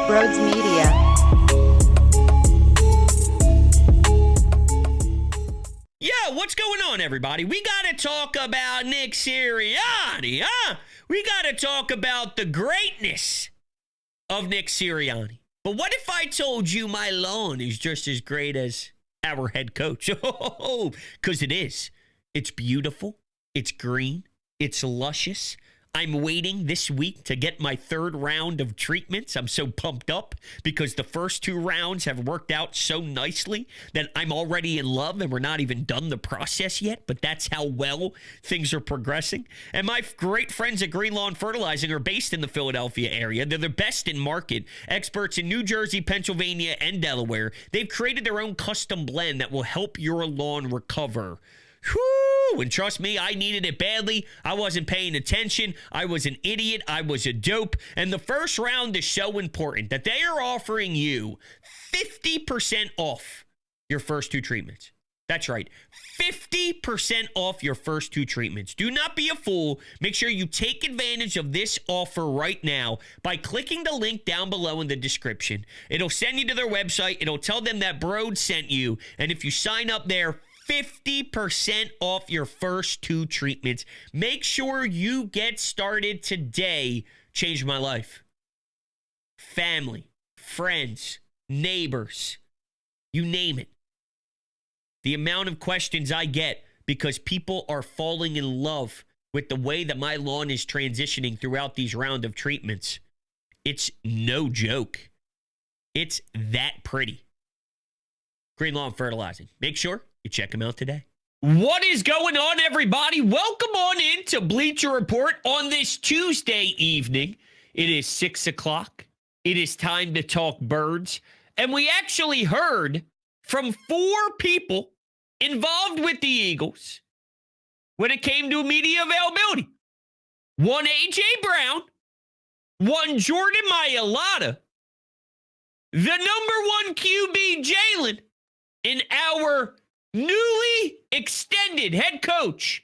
Brodes Media. Yeah, what's going on, everybody? We got to talk about Nick Sirianni, huh? We got to talk about the greatness of Nick Sirianni. But what if I told you my lawn is just as great as our head coach? Oh, because it is. It's beautiful. It's green. It's luscious. I'm waiting this week to get my third round of treatments. I'm so pumped up because the first two rounds have worked out so nicely that I'm already in love and we're not even done the process yet, but that's how well things are progressing. And my great friends at Green Lawn Fertilizing are based in the Philadelphia area. They're the best in market, experts in New Jersey, Pennsylvania, and Delaware. They've created their own custom blend that will help your lawn recover. Whew, and trust me, I needed it badly. I wasn't paying attention. I was an idiot. I was a dope. And the first round is so important that they are offering you 50% off your first two treatments. That's right. 50% off your first two treatments. Do not be a fool. Make sure you take advantage of this offer right now by clicking the link down below in the description. It'll send you to their website. It'll tell them that Brodes sent you. And if you sign up there, 50% off your first two treatments. Make sure you get started today. Changed my life. Family, friends, neighbors, you name it. The amount of questions I get because people are falling in love with the way that my lawn is transitioning throughout these round of treatments. It's no joke. It's that pretty. Green Lawn Fertilizing. Make sure you check them out today. What is going on, everybody? Welcome on into Bleacher Report on this Tuesday evening. It is 6 o'clock. It is time to talk birds. And we actually heard from 4 people involved with the Eagles when it came to media availability. One A.J. Brown, one Jordan Mailata, the number 1 QB Jalen, and our newly extended head coach,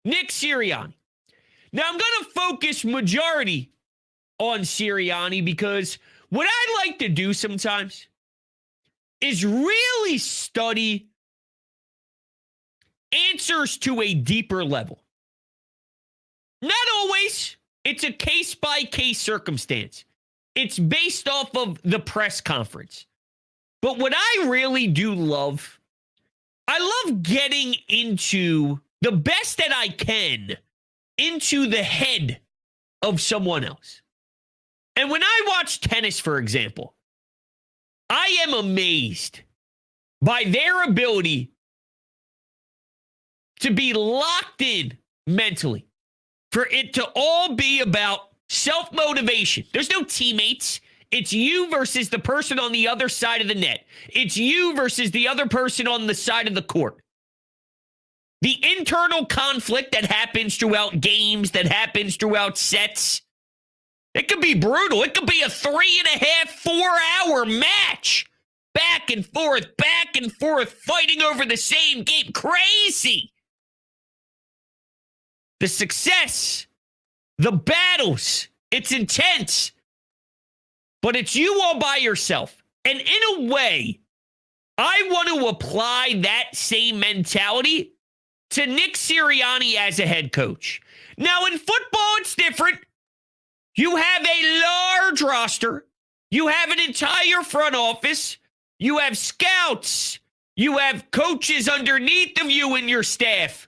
Nick Sirianni. Now, I'm going to focus majority on Sirianni because what I like to do sometimes is really study answers to a deeper level. Not always. It's a case-by-case circumstance. It's based off of the press conference. But what I really do love, I love getting into the best that I can into the head of someone else. And when I watch tennis, for example, I am amazed by their ability to be locked in mentally, for it to all be about self-motivation. There's no teammates. It's you versus the person on the other side of the net. It's you versus the other person on the side of the court. The internal conflict that happens throughout games, that happens throughout sets, it could be brutal. It could be a 3.5, 4-hour match. Back and forth, fighting over the same game. Crazy. The success, the battles, it's intense. But it's you all by yourself. And in a way, I want to apply that same mentality to Nick Sirianni as a head coach. Now, in football, it's different. You have a large roster. You have an entire front office. You have scouts. You have coaches underneath of you and your staff.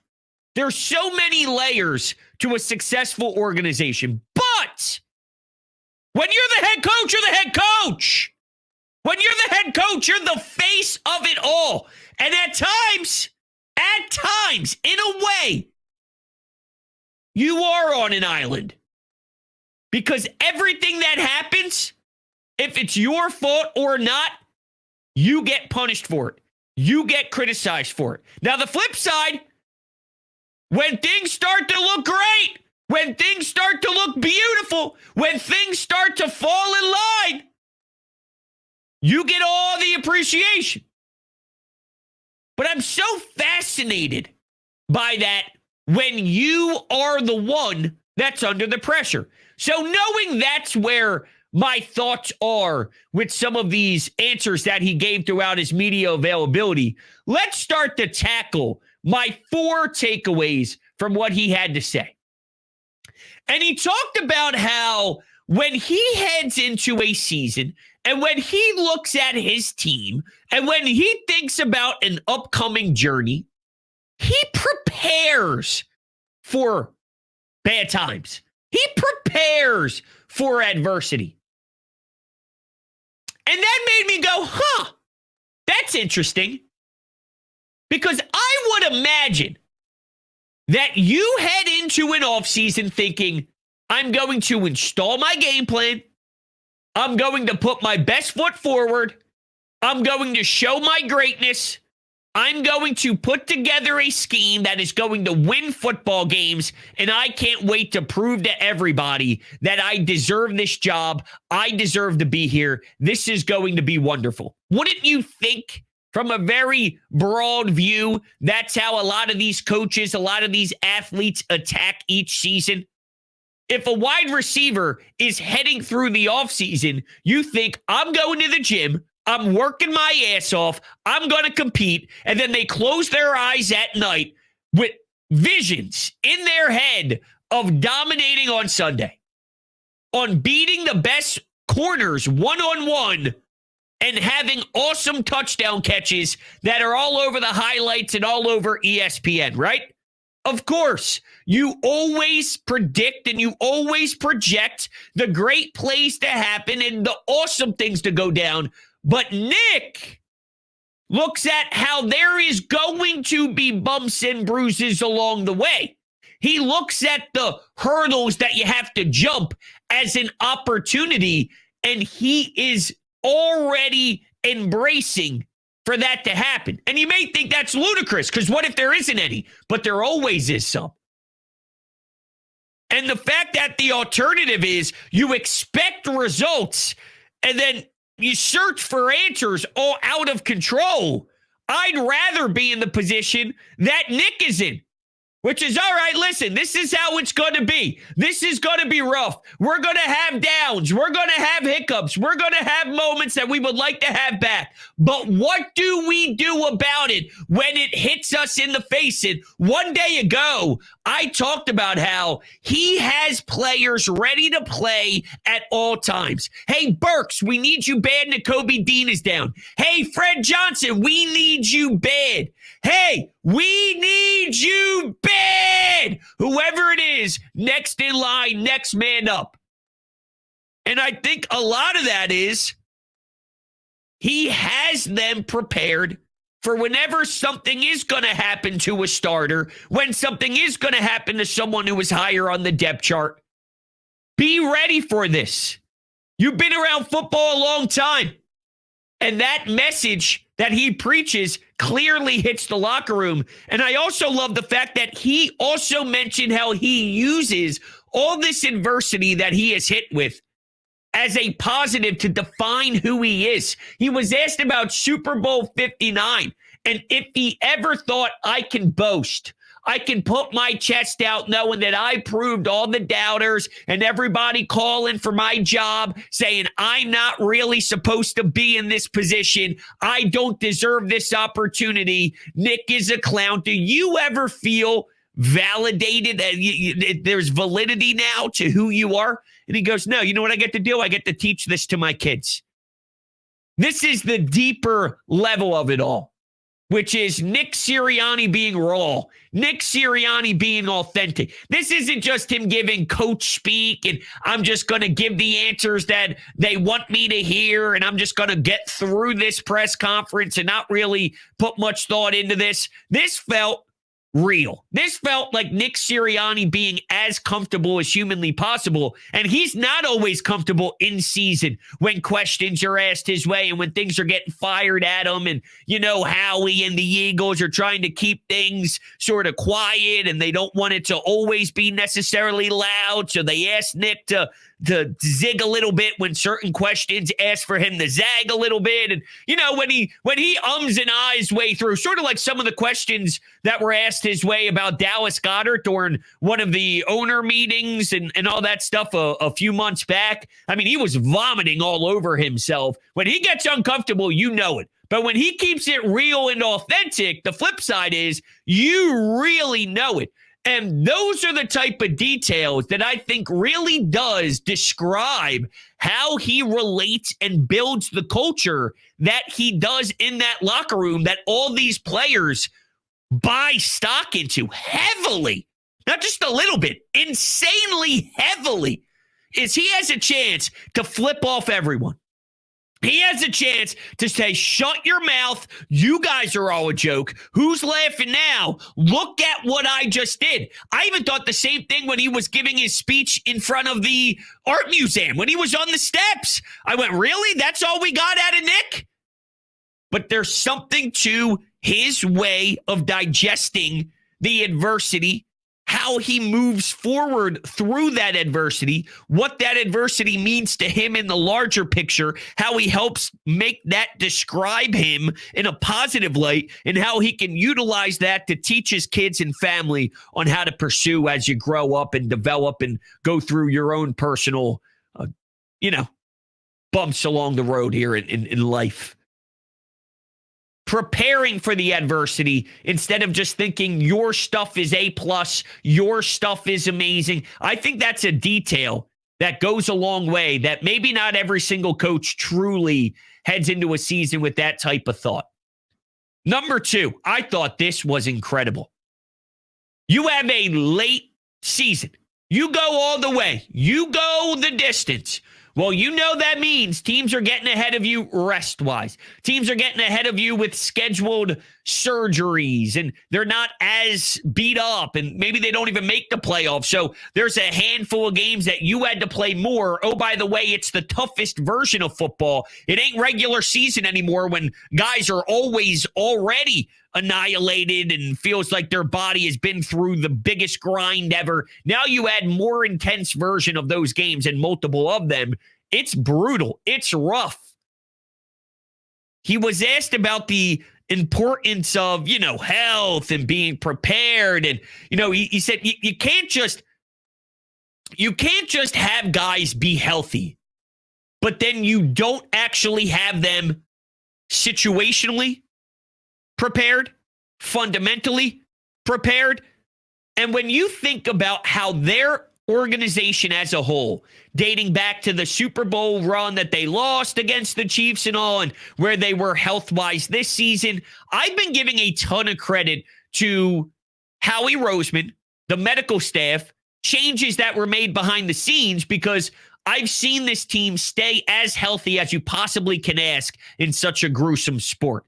There's so many layers to a successful organization. But when you're the head coach, you're the head coach. When you're the head coach, you're the face of it all. And at times, in a way, you are on an island. Because everything that happens, if it's your fault or not, you get punished for it. You get criticized for it. Now, the flip side, when things start to look great, when things start to look beautiful, when things start to fall in line, you get all the appreciation. But I'm so fascinated by that when you are the one that's under the pressure. So knowing that's where my thoughts are with some of these answers that he gave throughout his media availability, let's start to tackle my 4 takeaways from what he had to say. And he talked about how when he heads into a season and when he looks at his team and when he thinks about an upcoming journey, he prepares for bad times. He prepares for adversity. And that made me go, that's interesting. Because I would imagine that you head into an offseason thinking, I'm going to install my game plan. I'm going to put my best foot forward. I'm going to show my greatness. I'm going to put together a scheme that is going to win football games, and I can't wait to prove to everybody that I deserve this job. I deserve to be here. This is going to be wonderful. Wouldn't you think, from a very broad view, that's how a lot of these coaches, a lot of these athletes attack each season? If a wide receiver is heading through the offseason, you think, I'm going to the gym, I'm working my ass off, I'm going to compete, and then they close their eyes at night with visions in their head of dominating on Sunday, on beating the best corners one-on-one, and having awesome touchdown catches that are all over the highlights and all over ESPN, right? Of course, you always predict and you always project the great plays to happen and the awesome things to go down. But Nick looks at how there is going to be bumps and bruises along the way. He looks at the hurdles that you have to jump as an opportunity, and he is already embracing for that to happen. And you may think that's ludicrous, because what if there isn't any? But there always is some. And the fact that the alternative is you expect results and then you search for answers all out of control, I'd rather be in the position that Nick is in. Which is, all right, listen, this is how it's going to be. This is going to be rough. We're going to have downs. We're going to have hiccups. We're going to have moments that we would like to have back. But what do we do about it when it hits us in the face? And one day ago, I talked about how he has players ready to play at all times. Hey, Burks, we need you bad. Nakobe Dean is down. Hey, Fred Johnson, we need you bad. Hey, we need you bad. Whoever it is, next in line, next man up. And I think a lot of that is he has them prepared for whenever something is going to happen to a starter, when something is going to happen to someone who is higher on the depth chart. Be ready for this. You've been around football a long time. And that message that he preaches clearly hits the locker room. And I also love the fact that he also mentioned how he uses all this adversity that he is hit with as a positive to define who he is. He was asked about Super Bowl 59 and if he ever thought, I can boast, I can put my chest out knowing that I proved all the doubters and everybody calling for my job saying I'm not really supposed to be in this position. I don't deserve this opportunity. Nick is a clown. Do you ever feel validated that there's validity now to who you are? And he goes, no, you know what I get to do? I get to teach this to my kids. This is the deeper level of it all, which is Nick Sirianni being raw, Nick Sirianni being authentic. This isn't just him giving coach speak and I'm just going to give the answers that they want me to hear and I'm just going to get through this press conference and not really put much thought into this. This felt real. This felt like Nick Sirianni being as comfortable as humanly possible. And he's not always comfortable in season when questions are asked his way and when things are getting fired at him. And, you know, Howie and the Eagles are trying to keep things sort of quiet and they don't want it to always be necessarily loud. So they asked Nick to to zig a little bit when certain questions ask for him to zag a little bit. And, when he ums and ahs way through, sort of like some of the questions that were asked his way about Dallas Goedert during one of the owner meetings and all that stuff a few months back. I mean, he was vomiting all over himself. When he gets uncomfortable, you know it. But when he keeps it real and authentic, the flip side is you really know it. And those are the type of details that I think really does describe how he relates and builds the culture that he does in that locker room that all these players buy stock into heavily, not just a little bit, insanely heavily, is he has a chance to flip off everyone. He has a chance to say, shut your mouth. You guys are all a joke. Who's laughing now? Look at what I just did. I even thought the same thing when he was giving his speech in front of the art museum, when he was on the steps. I went, really? That's all we got out of Nick? But there's something to his way of digesting the adversity, how he moves forward through that adversity, what that adversity means to him in the larger picture, how he helps make that describe him in a positive light, and how he can utilize that to teach his kids and family on how to pursue as you grow up and develop and go through your own personal, bumps along the road here in life. Preparing for the adversity instead of just thinking your stuff is A+, your stuff is amazing. I think that's a detail that goes a long way, that maybe not every single coach truly heads into a season with that type of thought. Number 2, I thought this was incredible. You have a late season. You go all the way. You go the distance. Well, that means teams are getting ahead of you rest-wise. Teams are getting ahead of you with scheduled surgeries, and they're not as beat up, and maybe they don't even make the playoffs. So there's a handful of games that you had to play more. Oh, by the way, it's the toughest version of football. It ain't regular season anymore when guys are always already annihilated and feels like their body has been through the biggest grind ever. Now you add more intense version of those games and multiple of them. It's brutal. It's rough. He was asked about the importance of, health and being prepared. And, he said, you can't just have guys be healthy, but then you don't actually have them situationally prepared, fundamentally prepared. And when you think about how their organization as a whole, dating back to the Super Bowl run that they lost against the Chiefs and all, and where they were health-wise this season, I've been giving a ton of credit to Howie Roseman, the medical staff, changes that were made behind the scenes, because I've seen this team stay as healthy as you possibly can ask in such a gruesome sport.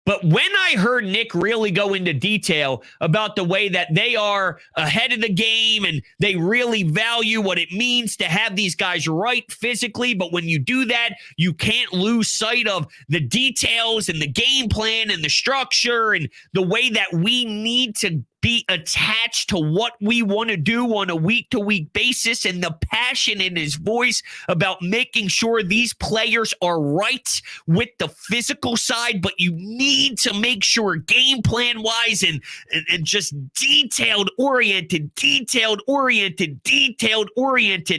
But when I heard Nick really go into detail about the way that they are ahead of the game and they really value what it means to have these guys right physically, but when you do that, you can't lose sight of the details and the game plan and the structure and the way that we need to be attached to what we want to do on a week-to-week basis, and the passion in his voice about making sure these players are right with the physical side, but you need to make sure game plan-wise and just detailed-oriented,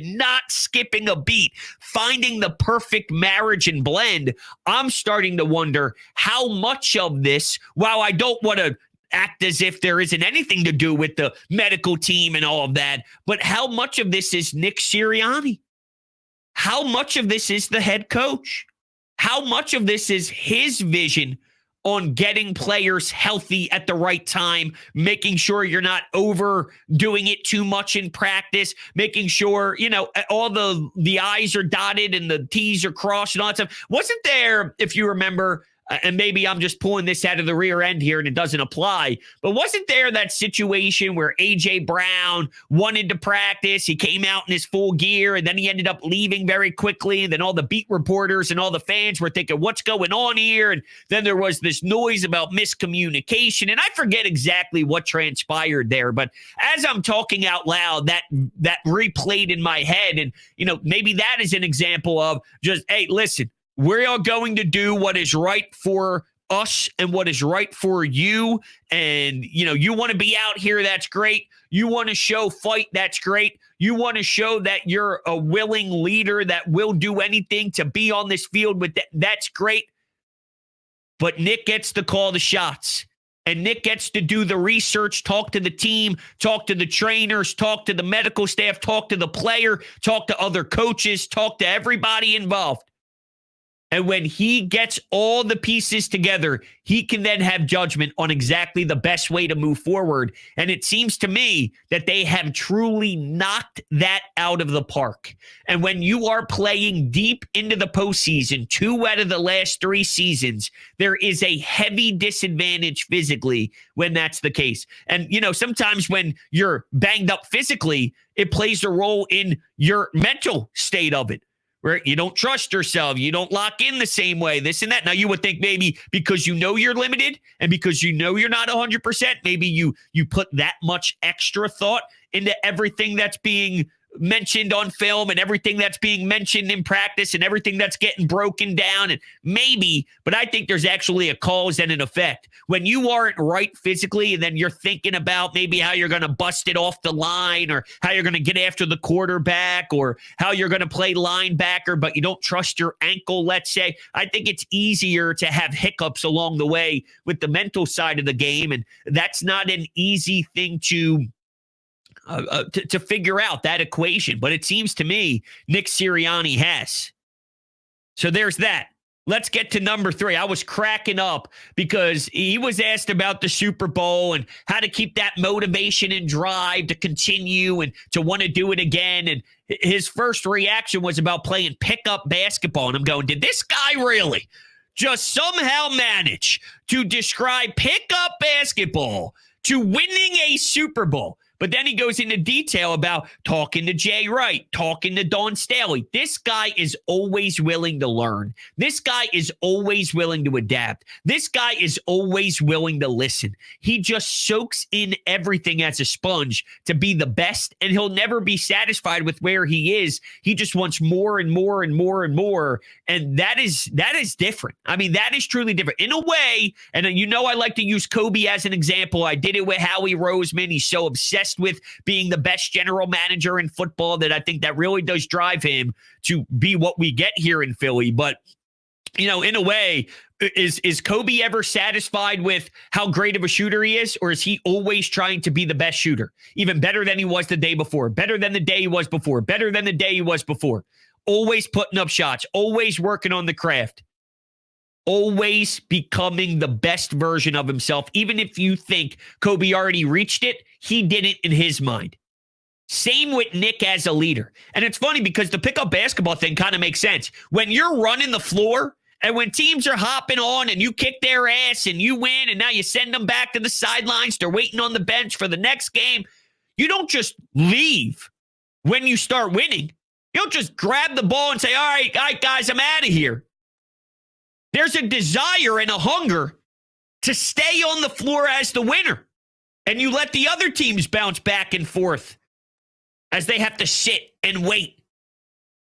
not skipping a beat, finding the perfect marriage and blend. I'm starting to wonder how much of this, while I don't want to act as if there isn't anything to do with the medical team and all of that, but how much of this is Nick Sirianni? How much of this is the head coach? How much of this is his vision on getting players healthy at the right time, making sure you're not overdoing it too much in practice, making sure, all the I's are dotted and the T's are crossed and all that stuff? Wasn't there, if you remember, and maybe I'm just pulling this out of the rear end here and it doesn't apply, but wasn't there that situation where A.J. Brown wanted to practice, he came out in his full gear, and then he ended up leaving very quickly, and then all the beat reporters and all the fans were thinking, what's going on here? And then there was this noise about miscommunication, and I forget exactly what transpired there, but as I'm talking out loud, that replayed in my head, and maybe that is an example of just, hey, listen, we are going to do what is right for us and what is right for you. And, you want to be out here, that's great. You want to show fight, that's great. You want to show that you're a willing leader that will do anything to be on this field with that's great. But Nick gets to call the shots. And Nick gets to do the research, talk to the team, talk to the trainers, talk to the medical staff, talk to the player, talk to other coaches, talk to everybody involved. And when he gets all the pieces together, he can then have judgment on exactly the best way to move forward. And it seems to me that they have truly knocked that out of the park. And when you are playing deep into the postseason, 2 out of the last 3 seasons, there is a heavy disadvantage physically when that's the case. And, sometimes when you're banged up physically, it plays a role in your mental state of it, where you don't trust yourself, you don't lock in the same way, this and that. Now, you would think maybe because you're limited and because you're not 100%, maybe you put that much extra thought into everything that's being mentioned on film and everything that's being mentioned in practice and everything that's getting broken down. And maybe, but I think there's actually a cause and an effect. When you aren't right physically and then you're thinking about maybe how you're going to bust it off the line or how you're going to get after the quarterback or how you're going to play linebacker, but you don't trust your ankle, let's say, I think it's easier to have hiccups along the way with the mental side of the game. And that's not an easy thing to figure out, that equation. But it seems to me Nick Sirianni has. So there's that. Let's get to number 3. I was cracking up because he was asked about the Super Bowl and how to keep that motivation and drive to continue and to want to do it again. And his first reaction was about playing pickup basketball. And I'm going, did this guy really just somehow manage to describe pickup basketball to winning a Super Bowl? But then he goes into detail about talking to Jay Wright, talking to Dawn Staley. This guy is always willing to learn. This guy is always willing to adapt. This guy is always willing to listen. He just soaks in everything as a sponge to be the best, and he'll never be satisfied with where he is. He just wants more and more and more and more, and that is different. I mean, that is truly different. In a way, and I like to use Kobe as an example. I did it with Howie Roseman. He's so obsessed with being the best general manager in football that I think that really does drive him to be what we get here in Philly. But, in a way, is Kobe ever satisfied with how great of a shooter he is? Or is he always trying to be the best shooter? Even better than he was the day before, better than the day he was before, better than the day he was before. Always putting up shots, always working on the craft. Always becoming the best version of himself. Even if you think Kobe already reached it, he did it in his mind. Same with Nick as a leader. And it's funny because the pickup basketball thing kind of makes sense. When you're running the floor and when teams are hopping on and you kick their ass and you win and now you send them back to the sidelines, they're waiting on the bench for the next game. You don't just leave when you start winning. You don't just grab the ball and say, all right, guys, I'm out of here. There's a desire and a hunger to stay on the floor as the winner. And you let the other teams bounce back and forth as they have to sit and wait.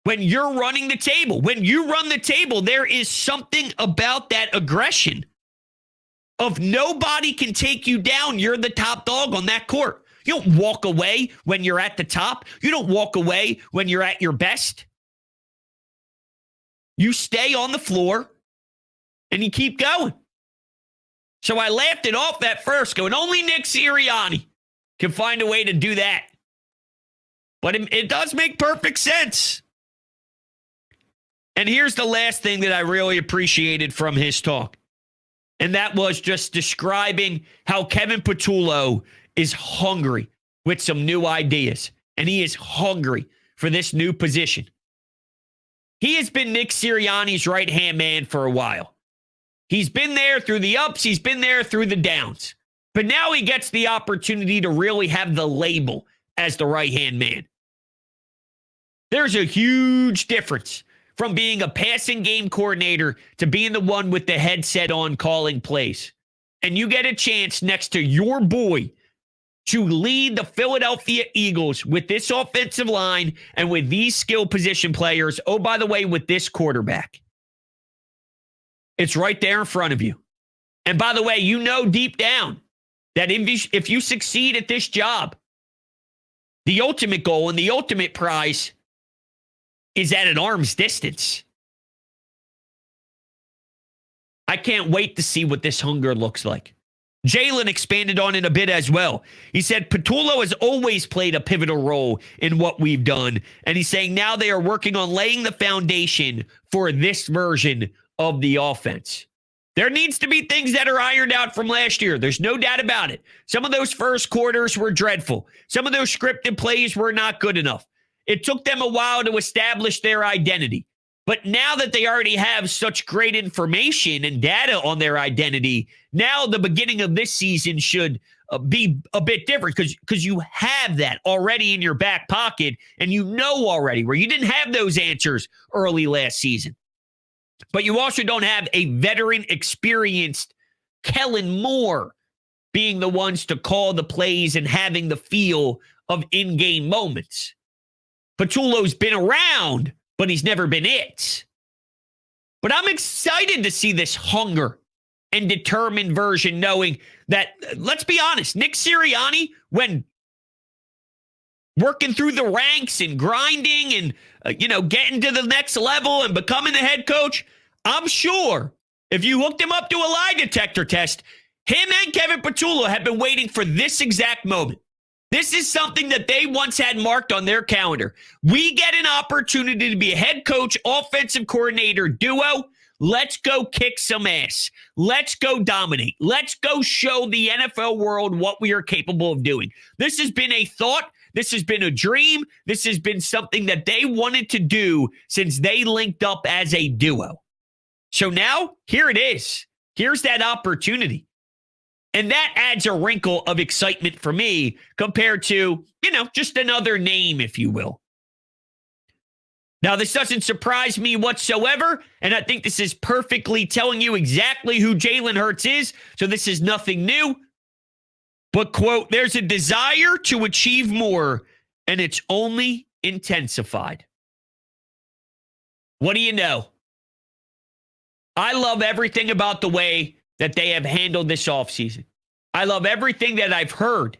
When you're running the table, when you run the table, there is something about that aggression of nobody can take you down. You're the top dog on that court. You don't walk away when you're at the top. You don't walk away when you're at your best. You stay on the floor and you keep going. So I laughed it off at first, going, only Nick Sirianni can find a way to do that. But it does make perfect sense. And here's the last thing that I really appreciated from his talk. And that was just describing how Kevin Patullo is hungry with some new ideas. And he is hungry for this new position. He has been Nick Sirianni's right-hand man for a while. He's been there through the ups. He's been there through the downs. But now he gets the opportunity to really have the label as the right-hand man. There's a huge difference from being a passing game coordinator to being the one with the headset on calling plays. And you get a chance next to your boy to lead the Philadelphia Eagles with this offensive line and with these skill position players. Oh, by the way, with this quarterback. It's right there in front of you. And by the way, you know deep down that if you succeed at this job, the ultimate goal and the ultimate prize is at an arm's distance. I can't wait to see what this hunger looks like. Jalen expanded on it a bit as well. He said, Patullo has always played a pivotal role in what we've done. And he's saying now they are working on laying the foundation for this version of the offense. There needs to be things that are ironed out from last year. There's no doubt about it. Some of those first quarters were dreadful. Some of those scripted plays were not good enough. It took them a while to establish their identity. But now that they already have such great information and data on their identity, now the beginning of this season should be a bit different because you have that already in your back pocket and you know already where you didn't have those answers early last season. But you also don't have a veteran, experienced Kellen Moore being the ones to call the plays and having the feel of in-game moments. Patullo's been around, but he's never been it. But I'm excited to see this hunger and determined version, knowing that, let's be honest, Nick Sirianni, when working through the ranks and grinding and, getting to the next level and becoming the head coach, I'm sure if you hooked him up to a lie detector test, him and Kevin Patullo have been waiting for this exact moment. This is something that they once had marked on their calendar. We get an opportunity to be a head coach, offensive coordinator duo. Let's go kick some ass. Let's go dominate. Let's go show the NFL world what we are capable of doing. This has been a thought. This has been a dream. This has been something that they wanted to do since they linked up as a duo. So now, here it is. Here's that opportunity. And that adds a wrinkle of excitement for me compared to, just another name, if you will. Now, this doesn't surprise me whatsoever, and I think this is perfectly telling you exactly who Jalen Hurts is, so this is nothing new. But, quote, there's a desire to achieve more, and it's only intensified. What do you know? I love everything about the way that they have handled this offseason. I love everything that I've heard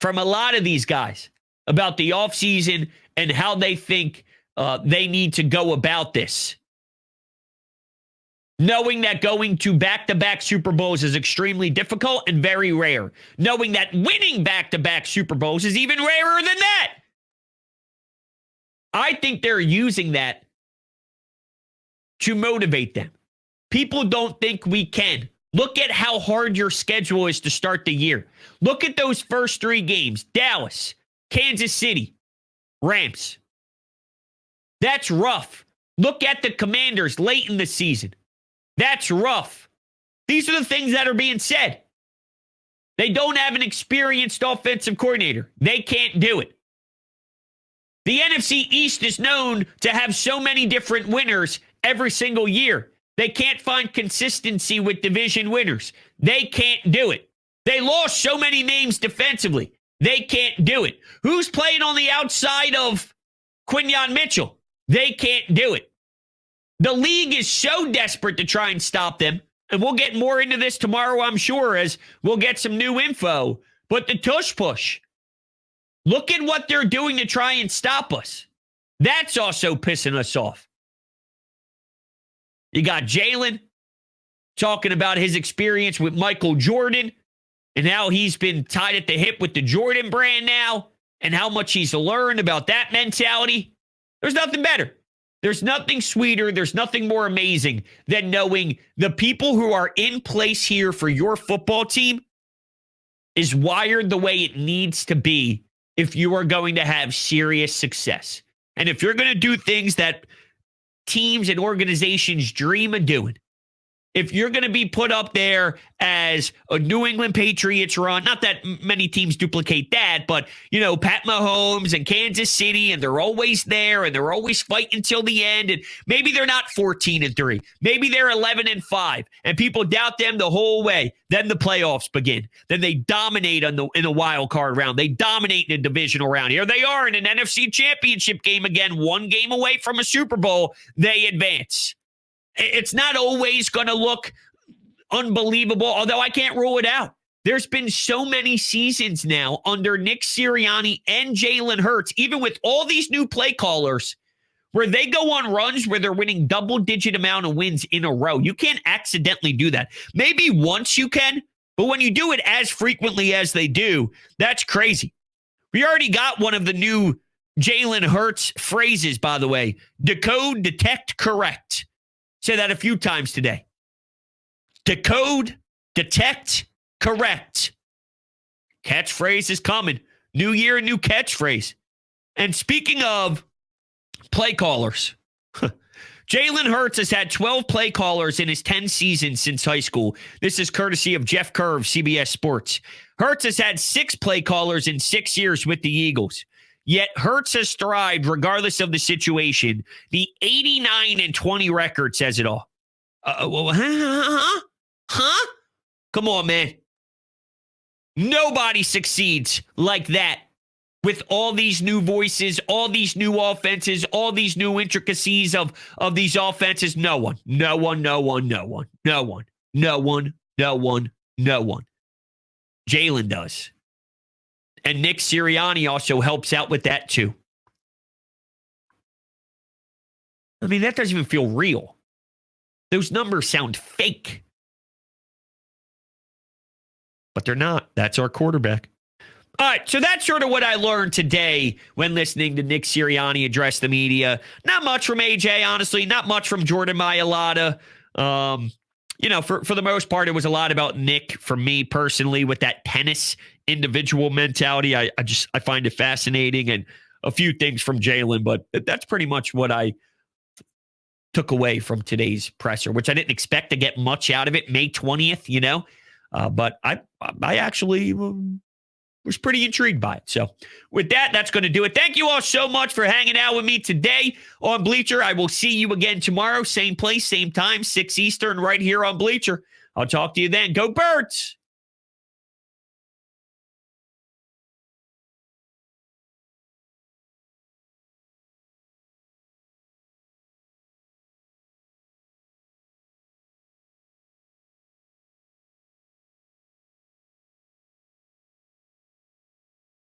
from a lot of these guys about the offseason and how they think they need to go about this. Knowing that going to back-to-back Super Bowls is extremely difficult and very rare. Knowing that winning back-to-back Super Bowls is even rarer than that. I think they're using that to motivate them. People don't think we can. Look at how hard your schedule is to start the year. Look at those first three games. Dallas, Kansas City, Rams. That's rough. Look at the Commanders late in the season. That's rough. These are the things that are being said. They don't have an experienced offensive coordinator. They can't do it. The NFC East is known to have so many different winners every single year. They can't find consistency with division winners. They can't do it. They lost so many names defensively. They can't do it. Who's playing on the outside of Quinyon Mitchell? They can't do it. The league is so desperate to try and stop them, and we'll get more into this tomorrow, I'm sure, as we'll get some new info. But the tush push, look at what they're doing to try and stop us. That's also pissing us off. You got Jalen talking about his experience with Michael Jordan and how he's been tied at the hip with the Jordan brand now and how much he's learned about that mentality. There's nothing better. There's nothing sweeter. There's nothing more amazing than knowing the people who are in place here for your football team is wired the way it needs to be if you are going to have serious success. And if you're going to do things that teams and organizations dream of doing, if you're going to be put up there as a New England Patriots run, not that many teams duplicate that, but, Pat Mahomes and Kansas City, and they're always there, and they're always fighting until the end, and maybe they're not 14-3. Maybe they're 11-5, and people doubt them the whole way. Then the playoffs begin. Then they dominate in the wild card round. They dominate in the divisional round. Here they are in an NFC championship game again, one game away from a Super Bowl. They advance. It's not always going to look unbelievable, although I can't rule it out. There's been so many seasons now under Nick Sirianni and Jalen Hurts, even with all these new play callers, where they go on runs where they're winning double-digit amount of wins in a row. You can't accidentally do that. Maybe once you can, but when you do it as frequently as they do, that's crazy. We already got one of the new Jalen Hurts phrases, by the way. Decode, detect, correct. Say that a few times today. Decode, detect, correct. Catchphrase is coming. New year, new catchphrase. And speaking of play callers, Jalen Hurts has had 12 play callers in his 10 seasons since high school. This is courtesy of Jeff Kerr of CBS Sports. Hurts has had 6 play callers in 6 years with the Eagles. Yet Hurts has thrived regardless of the situation. The 89-20 record says it all. Huh? Come on, man. Nobody succeeds like that with all these new voices, all these new offenses, all these new intricacies of these offenses. No one. Jalen does. And Nick Sirianni also helps out with that too. I mean, that doesn't even feel real. Those numbers sound fake. But they're not. That's our quarterback. All right, so that's sort of what I learned today when listening to Nick Sirianni address the media. Not much from AJ, honestly. Not much from Jordan Mailata. For the most part, it was a lot about Nick for me personally with that tennis individual mentality. I find it fascinating, and a few things from Jalen, but that's pretty much what I took away from today's presser, which I didn't expect to get much out of it. May 20th, but I actually was pretty intrigued by it. So with that, that's going to do it. Thank you all so much for hanging out with me today on Bleacher. I will see you again tomorrow. Same place, same time, 6 Eastern, right here on Bleacher. I'll talk to you then. Go Birds!